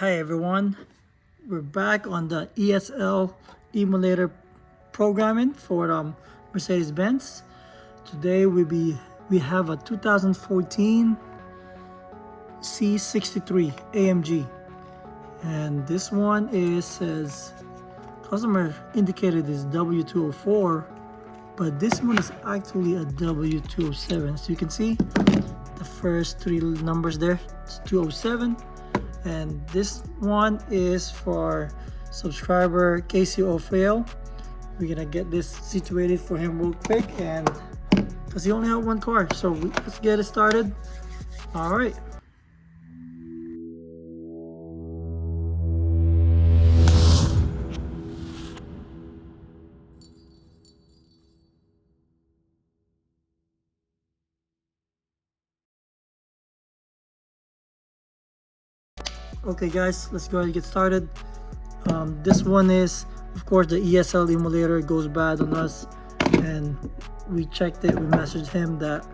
Hi everyone, we're back on the ESL Emulator programming for Mercedes Benz. Today we have a 2014 C63 AMG, and this one says customer indicated is W204, but this one is actually a W207. So you can see the first three numbers there. It's 207. And this one is for subscriber Casey O'Fail. We're gonna get this situated for him real quick, and because he only had one car, so let's get it started. All right. Okay guys, let's go ahead and get started. This one is, of course, the ESL Emulator goes bad on us, and we checked it. We messaged him that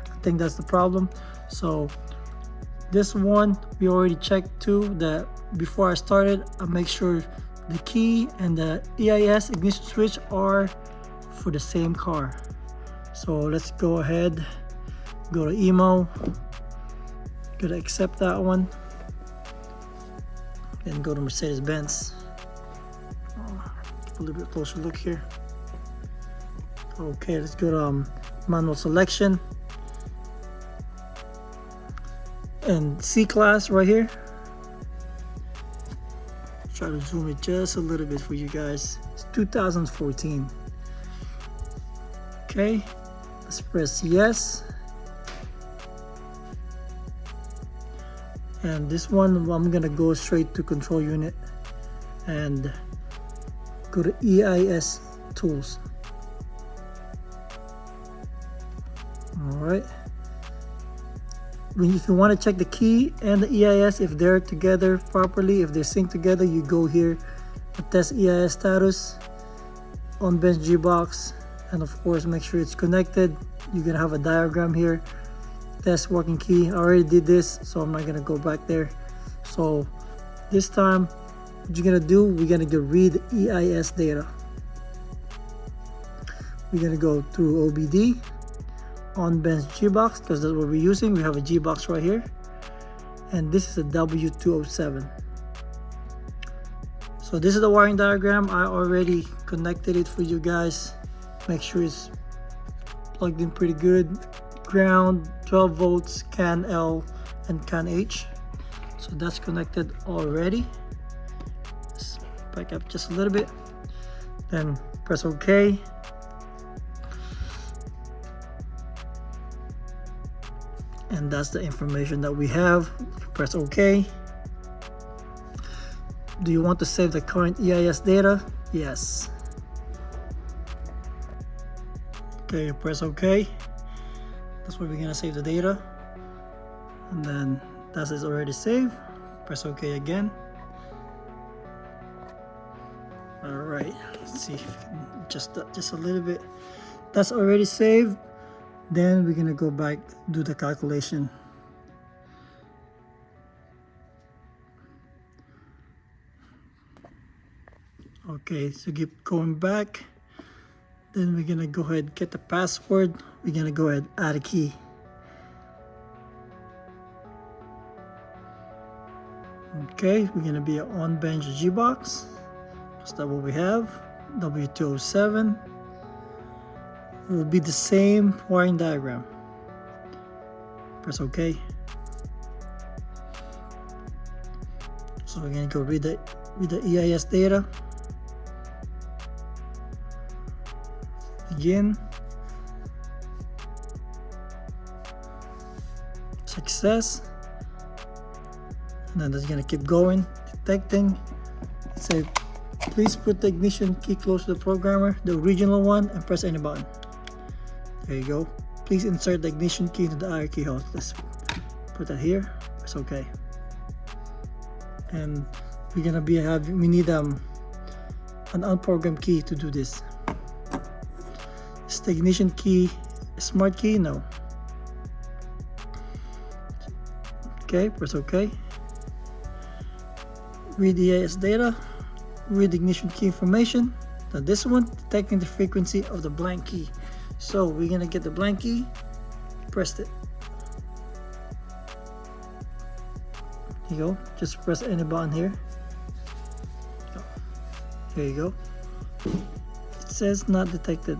I think that's the problem. So this one we already checked too, that before I started I make sure the key and the EIS ignition switch are for the same car. So let's go ahead, go to emo, gonna accept that one, and go to Mercedes Benz. Keep a little bit closer look here. Okay, let's go to manual selection and C class right here. Try to zoom it just a little bit for you guys. It's 2014. Okay, let's press yes. And this one I'm gonna go straight to control unit and go to EIS tools. All right, if you want to check the key and the EIS if they're together properly, if they're synced together, you go here to test EIS status on bench G box, and of course make sure it's connected. You're gonna have a diagram here. Test working key. I already did this, so I'm not gonna go back there. So this time what you're gonna do, we're gonna go read the EIS data. We're gonna go through OBD on bench G box, because that's what we're using. We have a G box right here, and this is a W207. So this is the wiring diagram. I already connected it for you guys. Make sure it's plugged in pretty good. Ground, 12 volts, CAN L and CAN H. So that's connected already. Let's back up just a little bit, then press OK. And that's the information that we have. Press OK. Do you want to save the current EIS data? Yes. Okay, press OK. That's where we're gonna save the data, and then that is already saved. Press OK again. All right, let's see if we can adjust that just a little bit. That's already saved. Then we're gonna go back, do the calculation. Okay, so keep going back. Then we're gonna go ahead, get the password. We're gonna go ahead, add a key. Okay, we're gonna be on bench G box. That's what we have. W207. It will be the same wiring diagram. Press OK. So we're gonna go read the EIS data. Again, success, and then that's gonna keep going, detecting. Say, please put the ignition key close to the programmer, the original one, and press any button. There you go. Please insert the ignition key into the IR key hole. Let's put that here. Press OK. And we're gonna we need an unprogrammed key to do this. Is the ignition key a smart key? No. Okay, press OK. read EIS data, read ignition key information. Now this one, detecting the frequency of the blank key. So we're gonna get the blank key, press it. Here you go, just press any button here. Here you go. It says not detected.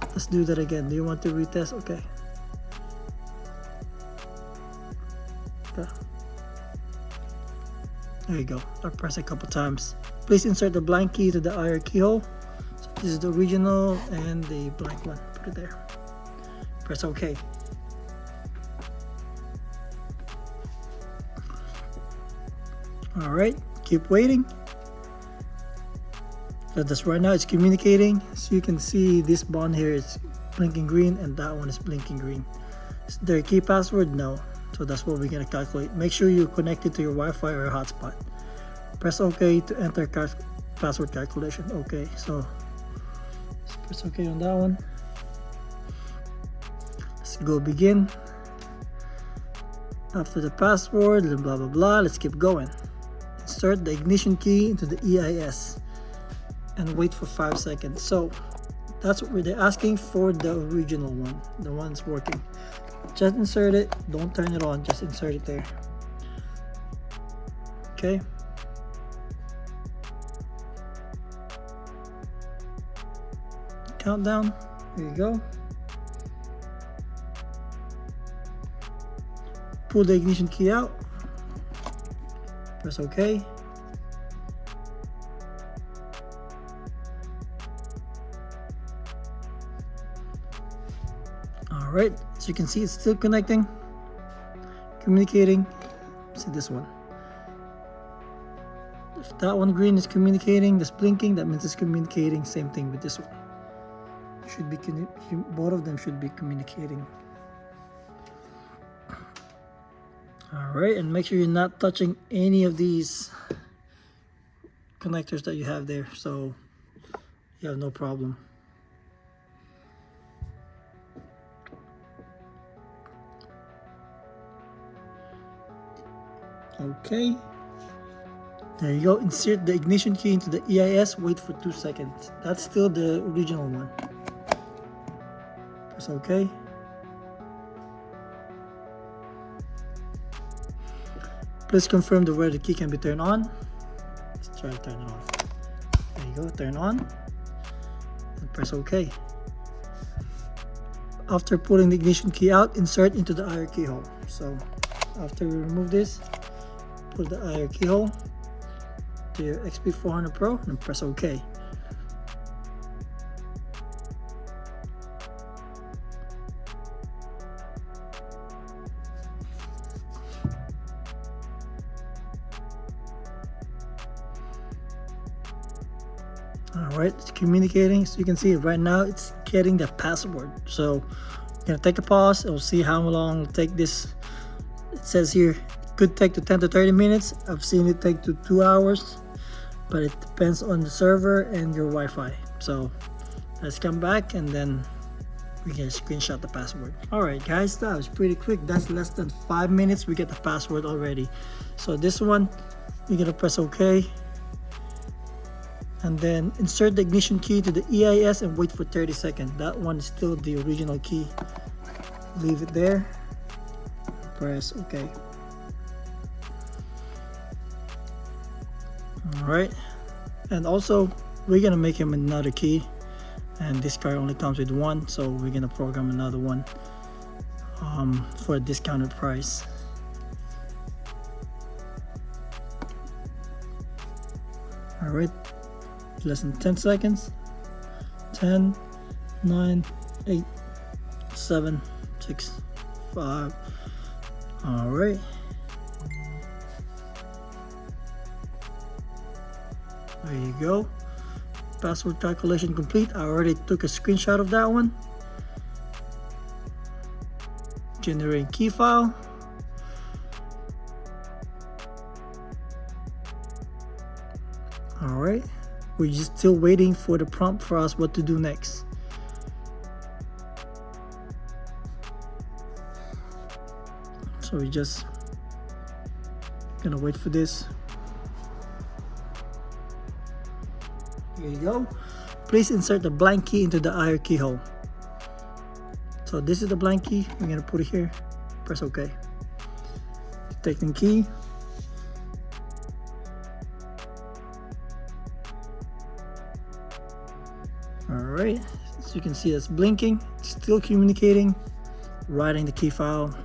Let's do that again. Do you want to retest? Okay. There you go. I'll press a couple times. Please insert the blank key to the IR keyhole. So this is the original and the blank one. Put it there. Press OK. Alright, keep waiting. So this right now it's communicating. So you can see this bond here is blinking green and that one is blinking green. Is there a key password? No. So that's what we're gonna calculate. Make sure you connect it to your Wi-Fi or hotspot. Press OK to enter password calculation. Okay, so let's press OK on that one. Let's go begin. After the password, blah blah blah. Let's keep going. Insert the ignition key into the EIS and wait for 5 seconds. So that's what they're asking for, the original one, the one that's working. Just insert it, don't turn it on, just insert it there. Okay. Countdown, here you go. Pull the ignition key out, press OK. Alright, so you can see it's still connecting, communicating. See this one. If that one green is communicating, that's blinking, that means it's communicating. Same thing with this one. Should be both of them should be communicating. Alright, and make sure you're not touching any of these connectors that you have there, so you have no problem. Okay, there you go. Insert the ignition key into the EIS, wait for 2 seconds. That's still the original one. Press OK. Please confirm where the key can be turned on. Let's try to turn it on. There you go, turn on and press OK. After pulling the ignition key out, insert into the IR keyhole. So after we remove this, put the IR keyhole to your XP400 Pro and press OK. Alright, it's communicating. So you can see right now it's getting the password. So I'm gonna take a pause and we'll see how long it'll take this. It says here could take to 10 to 30 minutes. I've seen it take to 2 hours, but it depends on the server and your Wi-Fi. So let's come back and then we can screenshot the password. Alright guys, that was pretty quick. That's less than 5 minutes. We get the password already. So this one, you're gonna press OK and then insert the ignition key to the EIS and wait for 30 seconds. That one is still the original key. Leave it there. Press OK. Alright, and also we're gonna make him another key, and this car only comes with one, so we're gonna program another one for a discounted price. Alright, less than 10 seconds. 10, 9, 8, 7, 6, 5. Alright. There you go. Password calculation complete. I already took a screenshot of that one. Generate key file. Alright. We're just still waiting for the prompt for us what to do next. So we just gonna wait for this. Here you go. Please insert the blank key into the IR keyhole. So this is the blank key. We're gonna put it here. Press OK. Detecting key. Alright, so you can see it's blinking, it's still communicating, writing the key file.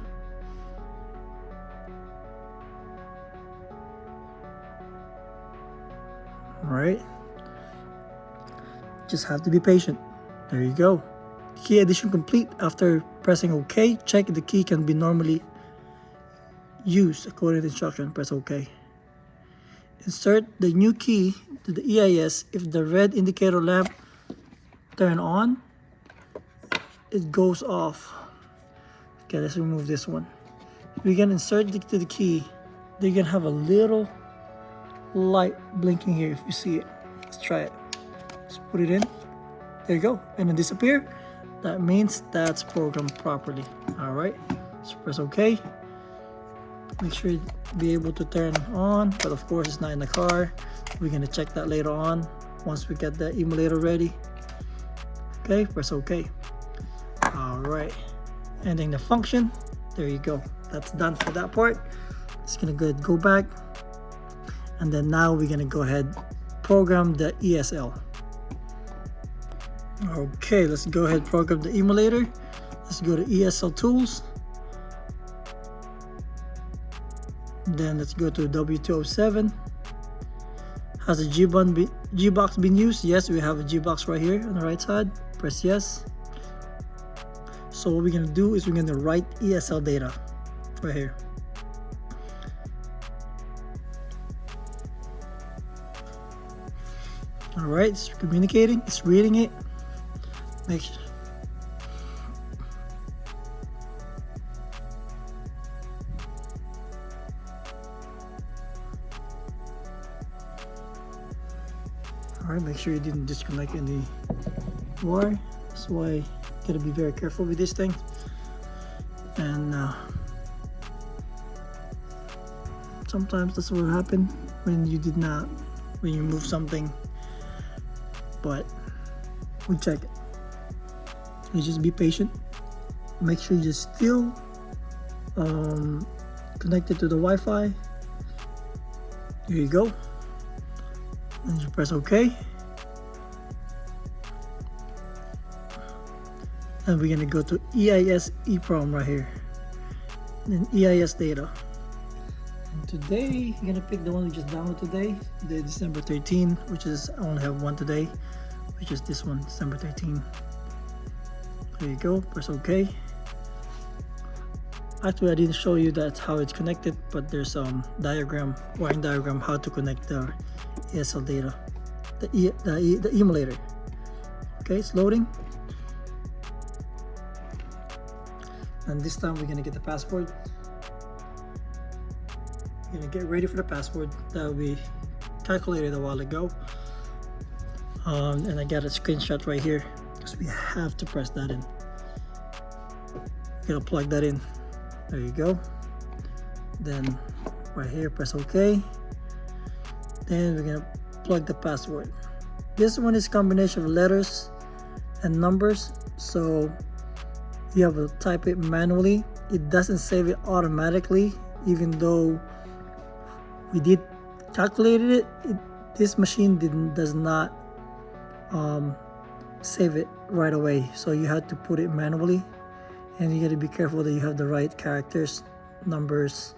Alright, just have to be patient. There you go. Key addition complete. After pressing OK, check if the key can be normally used according to the instruction. Press OK. Insert the new key to the EIS. If the red indicator lamp turn on, it goes off. Okay, let's remove this one. We can insert it to the key. They're gonna have a little light blinking here if you see it. Let's try it. Let's put it in. There you go. And it disappear. That means that's programmed properly. Alright. So press OK. Make sure you be able to turn on, but of course it's not in the car. We're gonna check that later on once we get the emulator ready. Okay, press OK. Alright, ending the function. There you go. That's done for that part. It's gonna go back, and then now we're gonna go ahead program the ESL. Okay, let's go ahead program the emulator. Let's go to ESL tools. Then let's go to W207. Has a G-box been used? Yes, we have a G-box right here on the right side. Press yes. So what we're gonna do is we're gonna write ESL data right here. All right, it's communicating, it's reading it. Make sure. Alright, make sure you didn't disconnect any wire. That's why you gotta be very careful with this thing. And sometimes that's what happens when you when you move something. But we check it. You just be patient. Make sure you're still connected to the Wi-Fi. Here you go. And you press OK. And we're gonna go to EIS EEPROM right here. And EIS data. And today, you're gonna pick the one we just downloaded today, the December 13, which is, I only have one today, which is this one, December 13. There you go, press OK. Actually, I didn't show you that's how it's connected, but there's wiring diagram, how to connect the ESL data, the emulator. Okay, it's loading. And this time we're gonna get the password. We're gonna get ready for the password that we calculated a while ago. And I got a screenshot right here because we have to press that in. We're gonna plug that in. There you go. Then right here, press OK. Then we're gonna plug the password. This one is a combination of letters and numbers, so you have to type it manually. It doesn't save it automatically, even though we did calculate it. This machine does not save it right away, so you have to put it manually. And you gotta be careful that you have the right characters, numbers,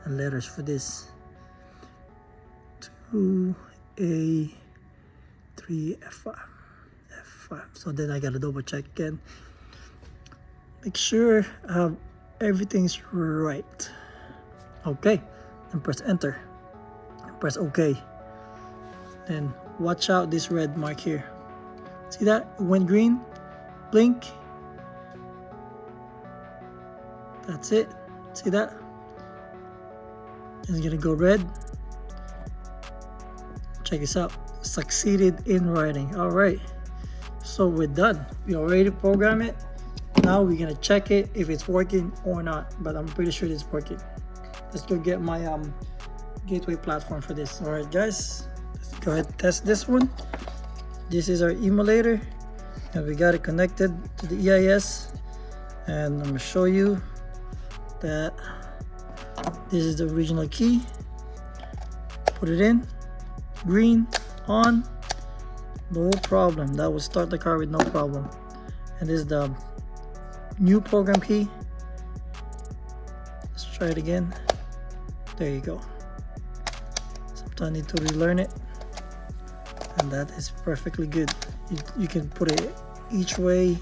and letters for this. 2A 3 F5. So then I gotta double check again. Make sure everything's right. Okay, and press enter. And press OK. Then watch out this red mark here. See that? It went green. Blink. That's it. See that? It's gonna go red. Check this out. Succeeded in writing. Alright. So we're done. We already programmed it. Now we're gonna check it if it's working or not. But I'm pretty sure it's working. Let's go get my gateway platform for this. Alright guys. Let's go ahead and test this one. this is our emulator, and we got it connected to the EIS. And I'm gonna show you that this is the original key. Put it in, green, on, no problem. That will start the car with no problem. And this is the new program key. Let's try it again. There you go. Sometimes I need to relearn it, and that is perfectly good. You can put it each way.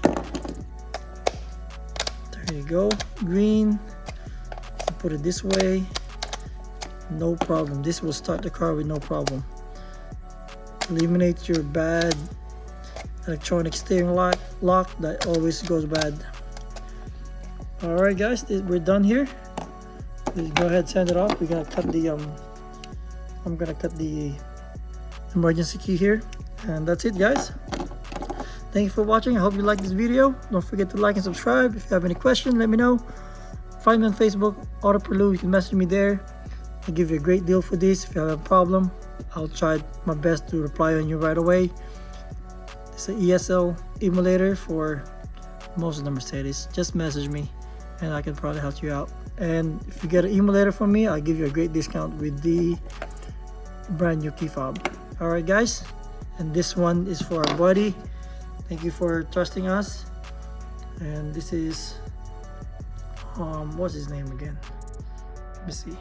There you go, green. You put it this way, no problem. This will start the car with no problem. Eliminate your bad electronic steering lock that always goes bad. All right, guys, we're done here. Let's go ahead and send it off. We're gonna cut the I'm gonna cut the emergency key here, and that's it, guys. Thank you for watching. I hope you liked this video. Don't forget to like and subscribe. If you have any questions, let me know. Find me on Facebook, AutoPurlieu. You can message me there. I'll give you a great deal for this. If you have a problem, I'll try my best to reply on you right away. It's an ESL emulator for most of the Mercedes. Just message me and I can probably help you out. And if you get an emulator from me, I'll give you a great discount with the brand new key fob. All right, guys, and this one is for our buddy. Thank you for trusting us. And this is what's his name again? Let me see.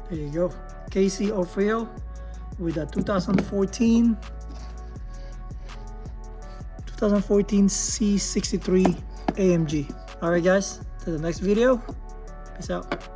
There you go, AutoPurlieu with a 2014 C63 AMG. All right, guys, to the next video. Peace out.